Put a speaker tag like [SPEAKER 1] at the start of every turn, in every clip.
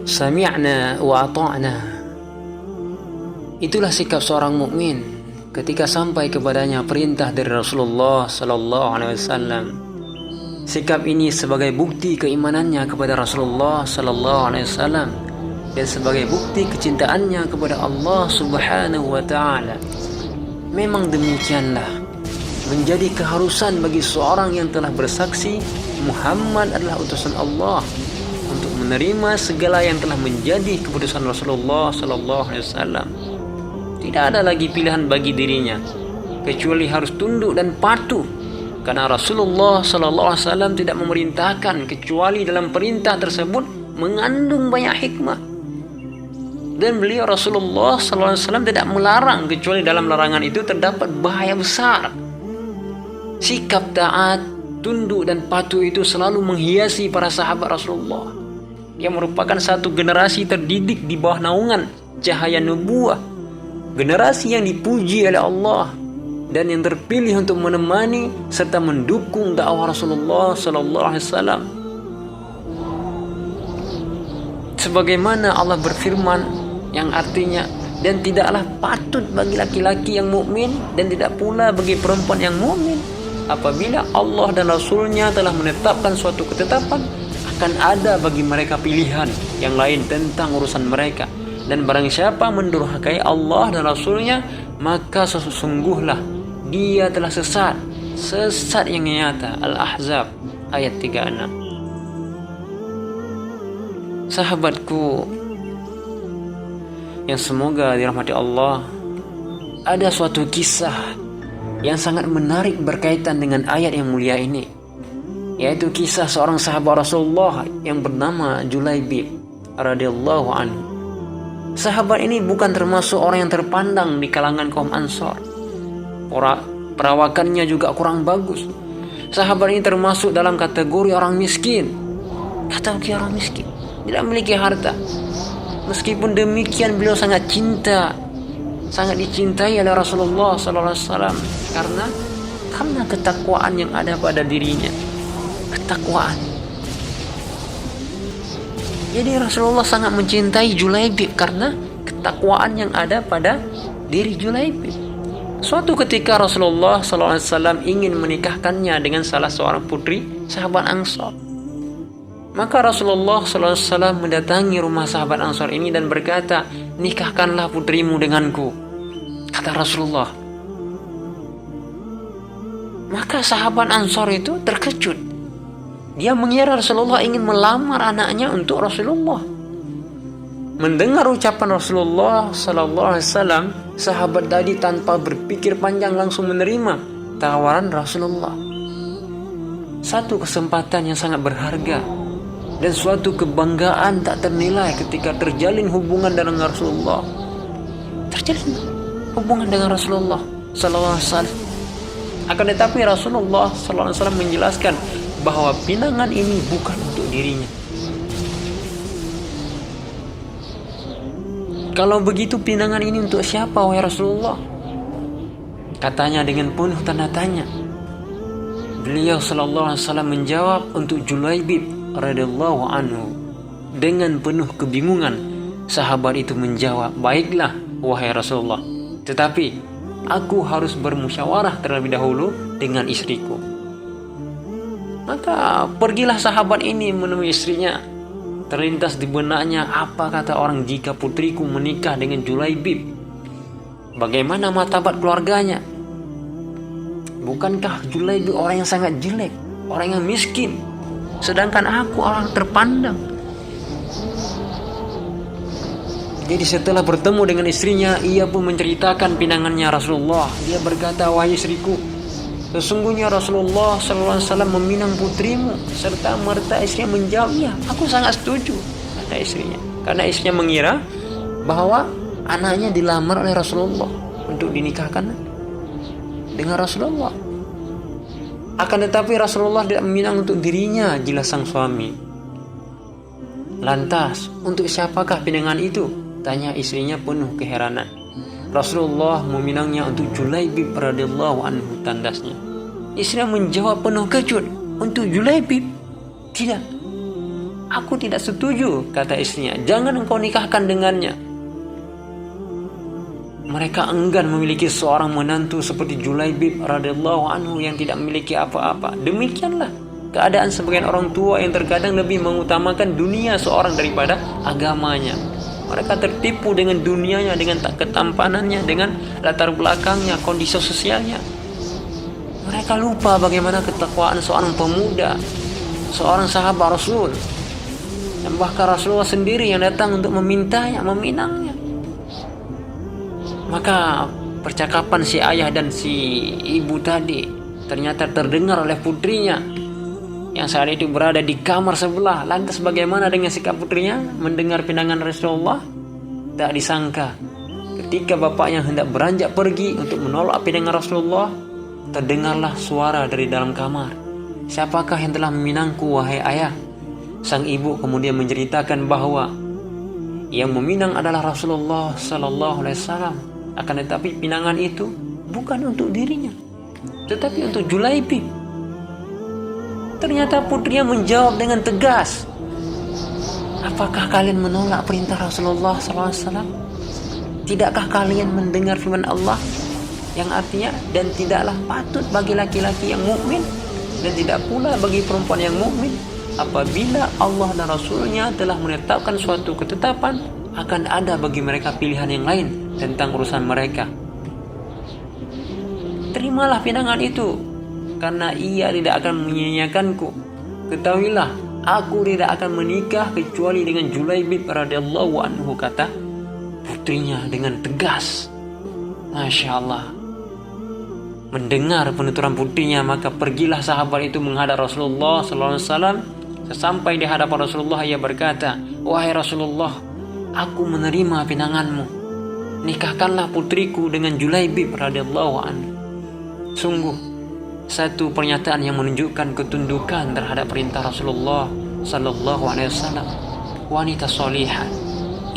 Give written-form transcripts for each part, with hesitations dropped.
[SPEAKER 1] Sami'na wa ata'na. Itulah sikap seorang mukmin ketika sampai kepadanya perintah dari Rasulullah sallallahu alaihi wasallam. Sikap ini sebagai bukti keimanannya kepada Rasulullah sallallahu alaihi wasallam dan sebagai bukti kecintaannya kepada Allah Subhanahu wa taala. Memang demikianlah menjadi keharusan bagi seorang yang telah bersaksi Muhammad adalah utusan Allah untuk menerima segala yang telah menjadi keputusan Rasulullah sallallahu alaihi wasallam. Tidak ada lagi pilihan bagi dirinya kecuali harus tunduk dan patuh, karena Rasulullah sallallahu alaihi wasallam tidak memerintahkan kecuali dalam perintah tersebut mengandung banyak hikmah. Dan beliau Rasulullah sallallahu alaihi wasallam tidak melarang kecuali dalam larangan itu terdapat bahaya besar. Sikap taat, tunduk dan patuh itu selalu menghiasi para sahabat Rasulullah yang merupakan satu generasi terdidik di bawah naungan cahaya nubuah, generasi yang dipuji oleh Allah dan yang terpilih untuk menemani serta mendukung dakwah Rasulullah sallallahu alaihi wasallam. Sebagaimana Allah berfirman yang artinya, dan tidaklah patut bagi laki-laki yang mukmin dan tidak pula bagi perempuan yang mukmin apabila Allah dan Rasulnya telah menetapkan suatu ketetapan, akan ada bagi mereka pilihan yang lain tentang urusan mereka. Dan barang siapa mendurhakai Allah dan Rasulnya, maka sesungguhlah dia telah sesat yang nyata. Al-Ahzab ayat 36. Sahabatku yang semoga dirahmati Allah, ada suatu kisah yang sangat menarik berkaitan dengan ayat yang mulia ini, yaitu kisah seorang sahabat Rasulullah yang bernama Julaibib radhiyallahu anhu. Sahabat ini bukan termasuk orang yang terpandang di kalangan kaum Ansor. Perawakannya juga kurang bagus. Sahabat ini termasuk dalam kategori orang miskin. Kategori orang miskin, tidak memiliki harta. Meskipun demikian beliau sangat dicintai oleh Rasulullah sallallahu alaihi wasallam karena ketakwaan yang ada pada dirinya. Ketakwaan. Jadi Rasulullah sangat mencintai Julaibib karena ketakwaan yang ada pada diri Julaibib. Suatu ketika Rasulullah SAW ingin menikahkannya dengan salah seorang putri sahabat Ansor. Maka Rasulullah SAW mendatangi rumah sahabat Ansor ini dan berkata, "Nikahkanlah putrimu denganku," kata Rasulullah. Maka sahabat Ansor itu terkejut. Dia mengira Rasulullah ingin melamar anaknya untuk Rasulullah. Mendengar ucapan Rasulullah sallallahu alaihi wasallam, sahabat tadi tanpa berpikir panjang langsung menerima tawaran Rasulullah. Satu kesempatan yang sangat berharga dan suatu kebanggaan tak ternilai ketika terjalin hubungan dengan Rasulullah. Terjalin hubungan dengan Rasulullah sallallahu alaihi wasallam. Akan tetapi Rasulullah sallallahu alaihi wasallam menjelaskan bahwa pinangan ini bukan untuk dirinya. Kalau begitu pinangan ini untuk siapa, wahai Rasulullah? Katanya dengan penuh tanda tanya. Beliau sallallahu alaihi wasallam menjawab untuk Julaibib radhiyallahu anhu. Dengan penuh kebingungan, sahabat itu menjawab, "Baiklah, wahai Rasulullah, tetapi aku harus bermusyawarah terlebih dahulu dengan istriku." Maka pergilah sahabat ini menemui istrinya. Terlintas di benaknya, apa kata orang jika putriku menikah dengan Julaibib? Bagaimana martabat keluarganya? Bukankah Julaibib orang yang sangat jelek, orang yang miskin, sedangkan aku orang terpandang? Jadi setelah bertemu dengan istrinya, ia pun menceritakan pinangannya Rasulullah. Dia berkata, "Wahai istriku, sesungguhnya Rasulullah SAW meminang putrimu." Serta merta istrinya menjawab, "Ya, aku sangat setuju," kata istrinya. Karena istrinya mengira bahwa anaknya dilamar oleh Rasulullah untuk dinikahkan dengan Rasulullah. Akan tetapi Rasulullah tidak meminang untuk dirinya jelas sang suami. Lantas, untuk siapakah pinangan itu? Tanya istrinya penuh keheranan. Rasulullah meminangnya untuk Julaibib radhiyallahu anhu, tandasnya. Istrinya menjawab penuh kecut, "Untuk Julaibib? Tidak. Aku tidak setuju, kata istrinya. Jangan engkau nikahkan dengannya. Mereka enggan memiliki seorang menantu seperti Julaibib radhiyallahu anhu yang tidak memiliki apa-apa. Demikianlah keadaan sebagian orang tua yang terkadang lebih mengutamakan dunia seorang daripada agamanya. Mereka tertipu dengan dunianya, dengan ketampanannya, dengan latar belakangnya, kondisi sosialnya. Mereka lupa bagaimana ketakwaan seorang pemuda, seorang sahabat Rasul, dan bahkan Rasulullah sendiri yang datang untuk memintanya, meminangnya. Maka percakapan si ayah dan si ibu tadi ternyata terdengar oleh putrinya yang saat itu berada di kamar sebelah. Lantas bagaimana dengan sikap putrinya mendengar pinangan Rasulullah? Tak disangka ketika bapaknya hendak beranjak pergi untuk menolak pinangan Rasulullah, terdengarlah suara dari dalam kamar. Siapakah yang telah meminangku, wahai ayah? Sang ibu kemudian menceritakan bahwa yang meminang adalah Rasulullah sallallahu alaihi wasallam. Akan tetapi pinangan itu bukan untuk dirinya, tetapi untuk Julaibib. Ternyata putrinya menjawab dengan tegas, apakah kalian menolak perintah Rasulullah SAW? Tidakkah kalian mendengar firman Allah yang artinya, dan tidaklah patut bagi laki-laki yang mukmin dan tidak pula bagi perempuan yang mukmin apabila Allah dan Rasulnya telah menetapkan suatu ketetapan, akan ada bagi mereka pilihan yang lain tentang urusan mereka. Terimalah pinangan itu, karena ia tidak akan menyia-nyiakanku. Ketahuilah, aku tidak akan menikah kecuali dengan Julaibib radhiyallahu anhu, kata putrinya dengan tegas. Masya Allah. Mendengar penuturan putrinya, maka pergilah sahabat itu menghadap Rasulullah SAW. Sesampai di hadapan Rasulullah, ia berkata, wahai Rasulullah, aku menerima pinanganmu. Nikahkanlah putriku dengan Julaibib radhiyallahu anhu. Sungguh satu pernyataan yang menunjukkan ketundukan terhadap perintah Rasulullah sallallahu alaihi wasallam. Wanita solihah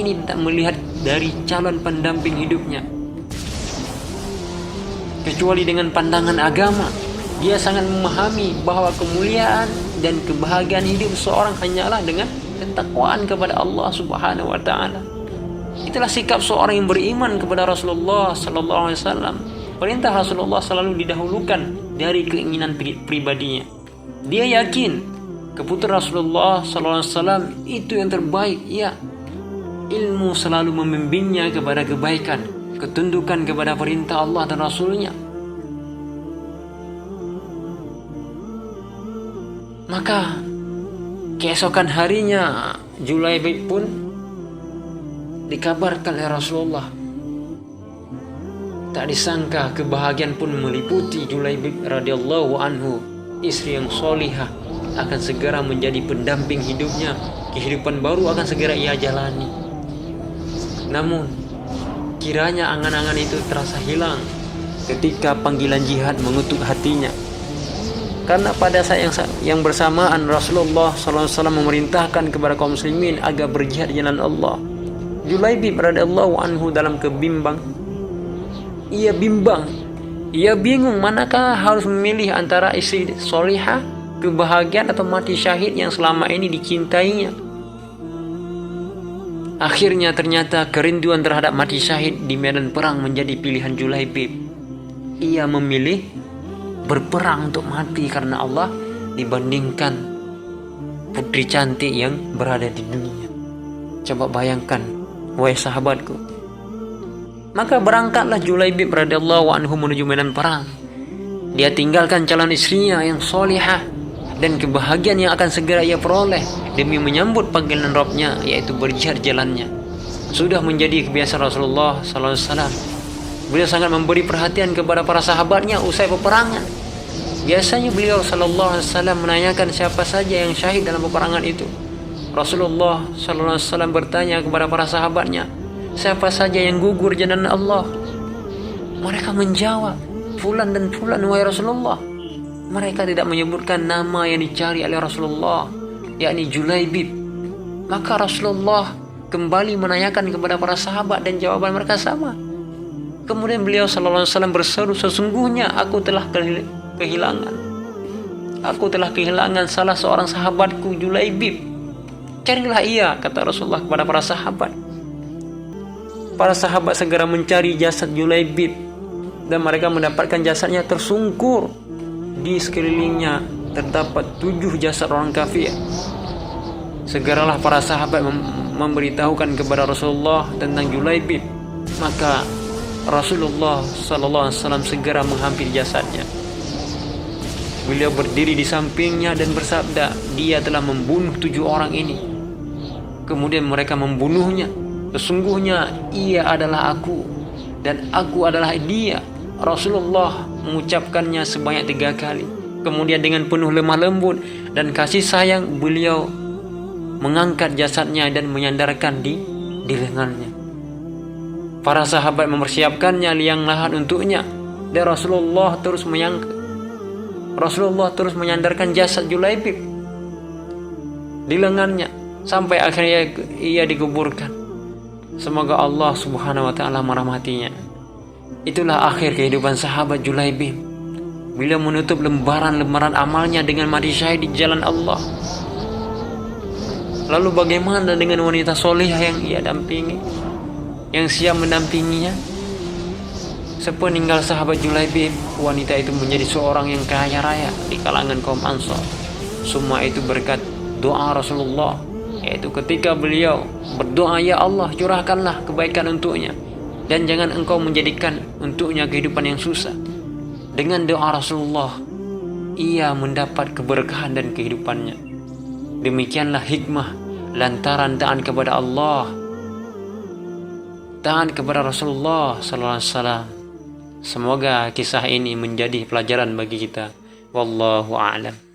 [SPEAKER 1] ini tak melihat dari calon pendamping hidupnya kecuali dengan pandangan agama. Dia sangat memahami bahwa kemuliaan dan kebahagiaan hidup seorang hanyalah dengan ketakwaan kepada Allah Subhanahu wa taala. Itulah sikap seorang yang beriman kepada Rasulullah sallallahu alaihi wasallam. Perintah Rasulullah selalu didahulukan dari keinginan pribadinya. Dia yakin keputusan Rasulullah sallallahu alaihi wasallam itu yang terbaik. Ya, ilmu selalu membimbingnya kepada kebaikan, ketundukan kepada perintah Allah dan Rasulnya. Maka keesokan harinya Julaibib pun dikabarkan oleh Rasulullah. Tak disangka kebahagiaan pun meliputi Julaibib radhiyallahu anhu. Istri yang solihah akan segera menjadi pendamping hidupnya. Kehidupan baru akan segera ia jalani. Namun kiranya angan-angan itu terasa hilang ketika panggilan jihad mengutuk hatinya. Karena pada saat yang bersamaan Rasulullah SAW memerintahkan kepada kaum muslimin agar berjihad di jalan Allah. Julaibib radhiyallahu anhu dalam kebimbang. Ia bimbang. Ia bingung manakah harus memilih antara istri solihah, kebahagiaan, atau mati syahid yang selama ini dicintainya. Akhirnya ternyata kerinduan terhadap mati syahid di medan perang menjadi pilihan Julaibib. Ia memilih berperang untuk mati karena Allah dibandingkan putri cantik yang berada di dunia. Coba bayangkan, wahai sahabatku. Maka berangkatlah Julaibib radhiyallahu anhu menuju medan perang. Dia tinggalkan calon istrinya yang solihah dan kebahagiaan yang akan segera ia peroleh demi menyambut panggilan Rabbnya, yaitu berjihad jalannya. Sudah menjadi kebiasaan Rasulullah SAW. Beliau sangat memberi perhatian kepada para sahabatnya usai peperangan. Biasanya beliau SAW menanyakan siapa saja yang syahid dalam peperangan itu. Rasulullah SAW bertanya kepada para sahabatnya, siapa saja yang gugur jalan Allah? Mereka menjawab, fulan dan fulan, wahai Rasulullah. Mereka tidak menyebutkan nama yang dicari oleh Rasulullah, yakni Julaibib. Maka Rasulullah kembali menanyakan kepada para sahabat dan jawaban mereka sama. Kemudian beliau SAW berseru, sesungguhnya aku telah kehilangan salah seorang sahabatku, Julaibib. carilah ia, kata Rasulullah kepada para sahabat. Para sahabat segera mencari jasad Julaibib, dan mereka mendapatkan jasadnya tersungkur. Di sekelilingnya terdapat 7 jasad orang kafir. Segeralah para sahabat memberitahukan kepada Rasulullah tentang Julaibib. Maka Rasulullah SAW segera menghampiri jasadnya. Beliau berdiri di sampingnya dan bersabda, dia telah membunuh 7 orang ini. Kemudian mereka membunuhnya. Sesungguhnya ia adalah aku dan aku adalah dia. Rasulullah mengucapkannya sebanyak 3 kali. Kemudian dengan penuh lemah lembut dan kasih sayang, beliau mengangkat jasadnya dan menyandarkan di lengannya. Para sahabat mempersiapkannya liang lahat untuknya, dan Rasulullah terus menyandarkan jasad Julaibib di lengannya sampai akhirnya ia dikuburkan. Semoga Allah Subhanahu wa taala merahmatinya. Itulah akhir kehidupan sahabat Julaibib. Beliau menutup lembaran-lembaran amalnya dengan mati syahid di jalan Allah. Lalu bagaimana dengan wanita solihah yang ia dampingi, yang siap mendampinginya? Sepeninggal sahabat Julaibib, wanita itu menjadi seorang yang kaya raya di kalangan kaum Ansar. Semua itu berkat doa Rasulullah, yaitu ketika beliau berdoa, ya Allah, curahkanlah kebaikan untuknya dan jangan engkau menjadikan untuknya kehidupan yang susah. Dengan doa Rasulullah, ia mendapat keberkahan dan kehidupannya. Demikianlah hikmah lantaran taat kepada Allah, taat kepada Rasulullah SAW. Semoga kisah ini menjadi pelajaran bagi kita. Wallahu a'lam.